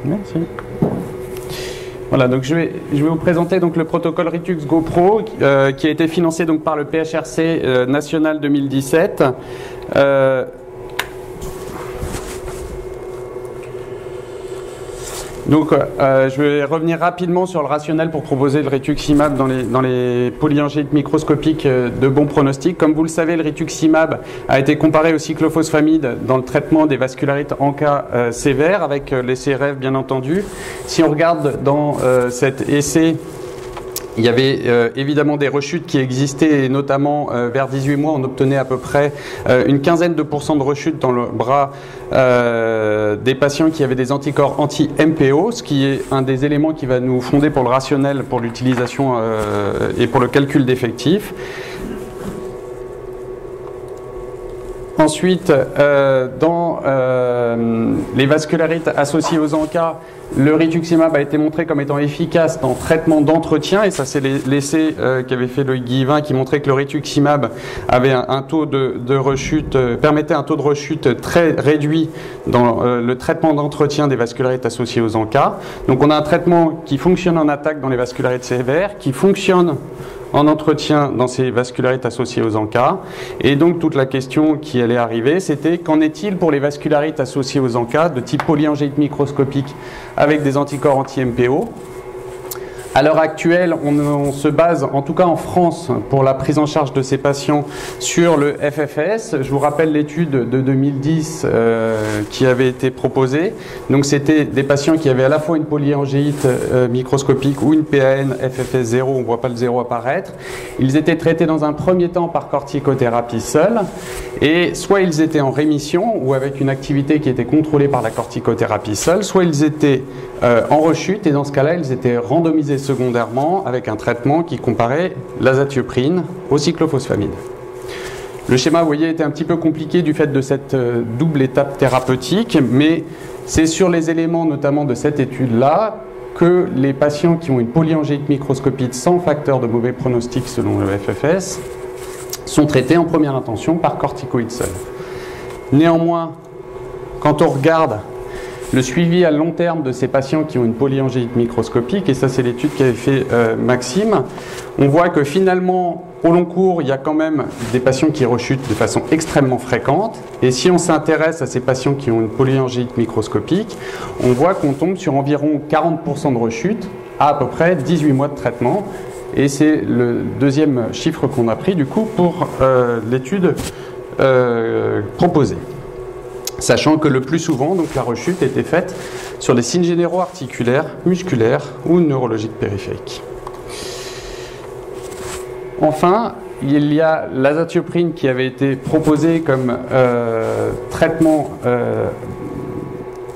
Merci. Voilà, donc je vais vous présenter donc le protocole Ritux GoPro qui a été financé donc par le PHRC national 2017. Donc, je vais revenir rapidement sur le rationnel pour proposer le rituximab dans les polyangéites microscopiques de bon pronostic. Comme vous le savez, le rituximab a été comparé au cyclophosphamide dans le traitement des vascularites en cas sévères, avec les CRF bien entendu. Si on regarde dans cet essai, il y avait évidemment des rechutes qui existaient, et notamment vers 18 mois, on obtenait à peu près une quinzaine de % de rechutes dans le bras des patients qui avaient des anticorps anti-MPO, ce qui est un des éléments qui va nous fonder pour le rationnel, pour l'utilisation et pour le calcul d'effectifs. Ensuite, dans les vascularites associées aux ANCA, le rituximab a été montré comme étant efficace dans le traitement d'entretien, et ça c'est l'essai qu'avait fait Loïc Guivin qui montrait que le rituximab avait un taux de rechute, permettait un taux de rechute très réduit dans le traitement d'entretien des vascularites associées aux ANCA. Donc on a un traitement qui fonctionne en attaque dans les vascularites sévères, qui fonctionne en entretien dans ces vascularites associées aux ANCA. Et donc toute la question qui allait arriver, c'était qu'en est-il pour les vascularites associées aux ANCA de type polyangéite microscopique avec des anticorps anti-MPO. À l'heure actuelle, on se base, en tout cas en France, pour la prise en charge de ces patients sur le FFS. Je vous rappelle l'étude de 2010 qui avait été proposée. Donc c'était des patients qui avaient à la fois une polyangéite microscopique ou une PAN FFS 0, on ne voit pas le 0 apparaître. Ils étaient traités dans un premier temps par corticothérapie seule, et soit ils étaient en rémission ou avec une activité qui était contrôlée par la corticothérapie seule, soit ils étaient en rechute, et dans ce cas-là, ils étaient randomisés secondairement avec un traitement qui comparait l'azatioprine au cyclophosphamide. Le schéma, vous voyez, était un petit peu compliqué du fait de cette double étape thérapeutique, mais c'est sur les éléments notamment de cette étude-là que les patients qui ont une polyangéite microscopique sans facteur de mauvais pronostic selon le FFS sont traités en première intention par corticoïdes seuls. Néanmoins, quand on regarde le suivi à long terme de ces patients qui ont une polyangéite microscopique, et ça c'est l'étude qu'avait fait Maxime, on voit que finalement, au long cours, il y a quand même des patients qui rechutent de façon extrêmement fréquente, et si on s'intéresse à ces patients qui ont une polyangéite microscopique, on voit qu'on tombe sur environ 40% de rechute à peu près 18 mois de traitement, et c'est le deuxième chiffre qu'on a pris du coup pour l'étude proposée. Sachant que le plus souvent, donc, la rechute était faite sur des signes généraux articulaires, musculaires ou neurologiques périphériques. Enfin, il y a l'azatioprine qui avait été proposée comme traitement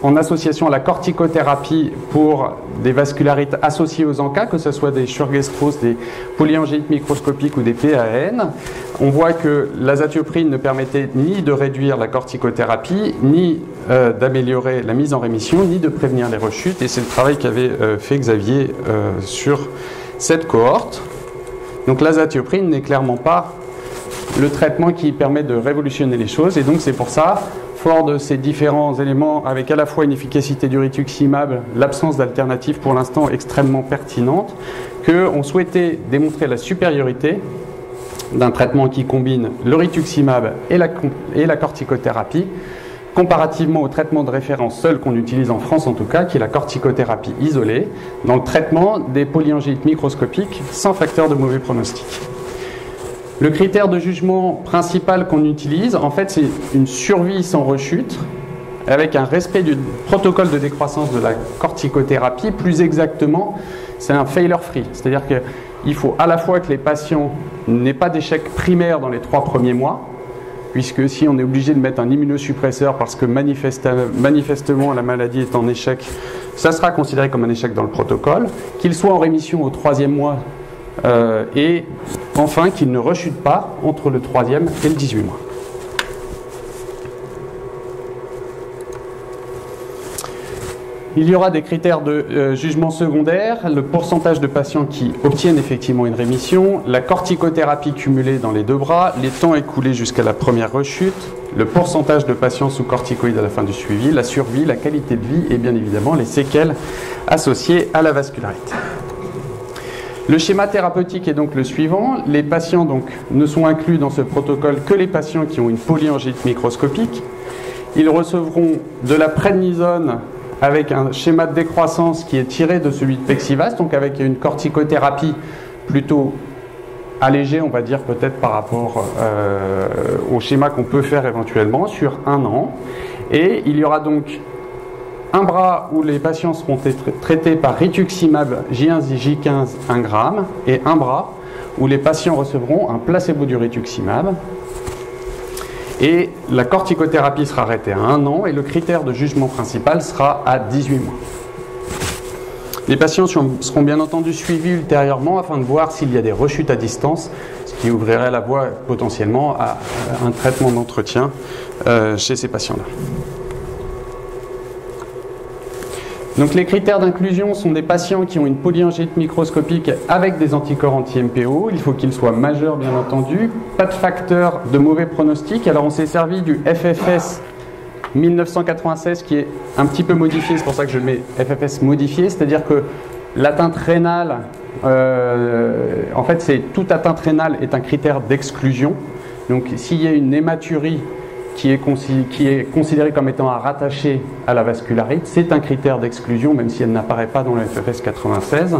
en association à la corticothérapie pour des vascularites associées aux ANCA, que ce soit des Churg-Strauss, des polyangéites microscopiques ou des PAN. On voit que l'azatioprine ne permettait ni de réduire la corticothérapie, ni d'améliorer la mise en rémission, ni de prévenir les rechutes. Et c'est le travail qu'avait fait Xavier sur cette cohorte. Donc l'azatioprine n'est clairement pas le traitement qui permet de révolutionner les choses. Et donc c'est pour ça, fort de ces différents éléments, avec à la fois une efficacité du rituximab, l'absence d'alternative pour l'instant extrêmement pertinente, qu'on souhaitait démontrer la supériorité d'un traitement qui combine le rituximab et la corticothérapie, comparativement au traitement de référence seul qu'on utilise en France en tout cas, qui est la corticothérapie isolée, dans le traitement des polyangéites microscopiques sans facteur de mauvais pronostic. Le critère de jugement principal qu'on utilise, en fait, c'est une survie sans rechute, avec un respect du protocole de décroissance de la corticothérapie. Plus exactement, c'est un failure free, c'est-à-dire qu'il faut à la fois que les patients n'aient pas d'échec primaire dans les 3 premiers mois, puisque si on est obligé de mettre un immunosuppresseur parce que manifestement la maladie est en échec, ça sera considéré comme un échec dans le protocole, qu'il soit en rémission au 3e mois, et enfin qu'il ne rechute pas entre le 3e et le 18 mois. Il y aura des critères de jugement secondaire, le pourcentage de patients qui obtiennent effectivement une rémission, la corticothérapie cumulée dans les deux bras, les temps écoulés jusqu'à la première rechute, le pourcentage de patients sous corticoïdes à la fin du suivi, la survie, la qualité de vie et bien évidemment les séquelles associées à la vascularité. Le schéma thérapeutique est donc le suivant. Les patients donc, ne sont inclus dans ce protocole que les patients qui ont une polyangite microscopique. Ils recevront de la prednisone avec un schéma de décroissance qui est tiré de celui de Pexivas, donc avec une corticothérapie plutôt allégée, on va dire peut-être par rapport au schéma qu'on peut faire éventuellement sur 1 an. Et il y aura donc un bras où les patients seront traités par rituximab J1, J15, 1 g, et un bras où les patients recevront un placebo du rituximab. Et la corticothérapie sera arrêtée à 1 an et le critère de jugement principal sera à 18 mois. Les patients seront bien entendu suivis ultérieurement afin de voir s'il y a des rechutes à distance, ce qui ouvrirait la voie potentiellement à un traitement d'entretien chez ces patients-là. Donc les critères d'inclusion sont des patients qui ont une polyangite microscopique avec des anticorps anti-MPO. Il faut qu'ils soient majeurs, bien entendu. Pas de facteur de mauvais pronostic. Alors on s'est servi du FFS 1996 qui est un petit peu modifié. C'est pour ça que je le mets FFS modifié. C'est-à-dire que l'atteinte rénale, en fait, toute atteinte rénale est un critère d'exclusion. Donc s'il y a une hématurie qui est considérée comme étant à rattacher à la vascularite, c'est un critère d'exclusion, même si elle n'apparaît pas dans le FFS 96.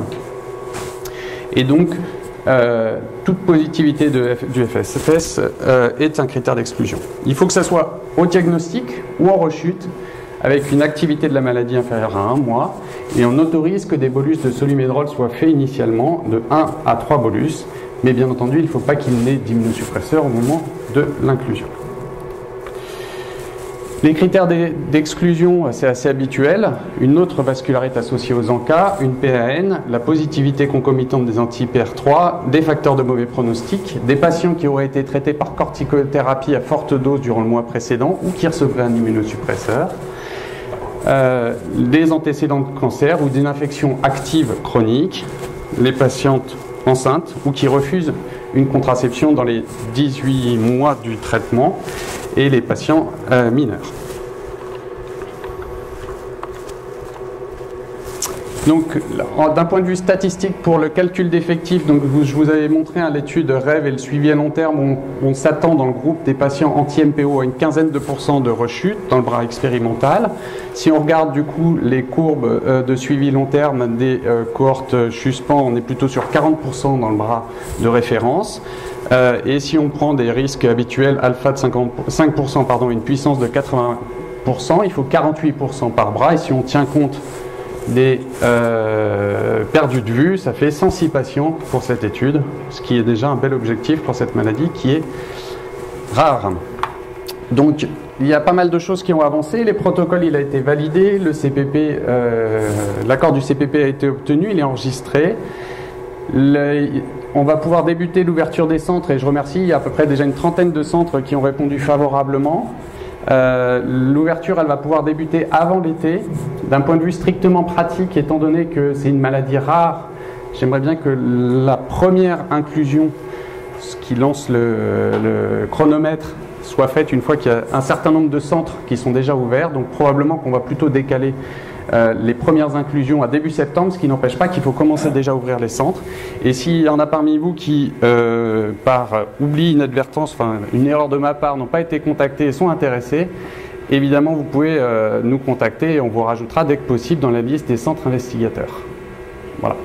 Et donc, toute positivité du FFS est un critère d'exclusion. Il faut que ça soit au diagnostic ou en rechute, avec une activité de la maladie inférieure à 1 mois, et on autorise que des bolus de Solu-Medrol soient faits initialement de 1 à 3 bolus, mais bien entendu, il ne faut pas qu'il n'ait d'immunosuppresseur au moment de l'inclusion. Les critères d'exclusion, c'est assez habituel. Une autre vascularite associée aux ANCA, une PAN, la positivité concomitante des anti-IPR3, des facteurs de mauvais pronostic, des patients qui auraient été traités par corticothérapie à forte dose durant le mois précédent ou qui recevraient un immunosuppresseur, des antécédents de cancer ou d'une infection active chronique, les patientes enceintes ou qui refusent une contraception dans les 18 mois du traitement, et les patients mineurs. Donc, d'un point de vue statistique, pour le calcul d'effectifs, donc je vous avais montré l'étude REV et le suivi à long terme, où on s'attend dans le groupe des patients anti-MPO à une quinzaine de % de rechute dans le bras expérimental. Si on regarde du coup les courbes de suivi long terme des cohortes suspens, on est plutôt sur 40 % dans le bras de référence. Et si on prend des risques habituels, alpha de 5%, pardon, une puissance de 80%, il faut 48% par bras. Et si on tient compte des perdus de vue, ça fait 106 patients pour cette étude, ce qui est déjà un bel objectif pour cette maladie qui est rare. Donc, il y a pas mal de choses qui ont avancé. Les protocoles, il a été validé, le CPP, l'accord du CPP a été obtenu, il est enregistré. On va pouvoir débuter l'ouverture des centres et je remercie, il y a à peu près déjà une trentaine de centres qui ont répondu favorablement. L'ouverture, elle va pouvoir débuter avant l'été. D'un point de vue strictement pratique, étant donné que c'est une maladie rare, j'aimerais bien que la première inclusion, ce qui lance le chronomètre, soit faite une fois qu'il y a un certain nombre de centres qui sont déjà ouverts. Donc probablement qu'on va plutôt décaler les premières inclusions à début septembre, ce qui n'empêche pas qu'il faut commencer déjà à ouvrir les centres. Et s'il y en a parmi vous qui, par oubli, inadvertance, enfin une erreur de ma part, n'ont pas été contactés et sont intéressés, évidemment vous pouvez nous contacter et on vous rajoutera dès que possible dans la liste des centres investigateurs. Voilà.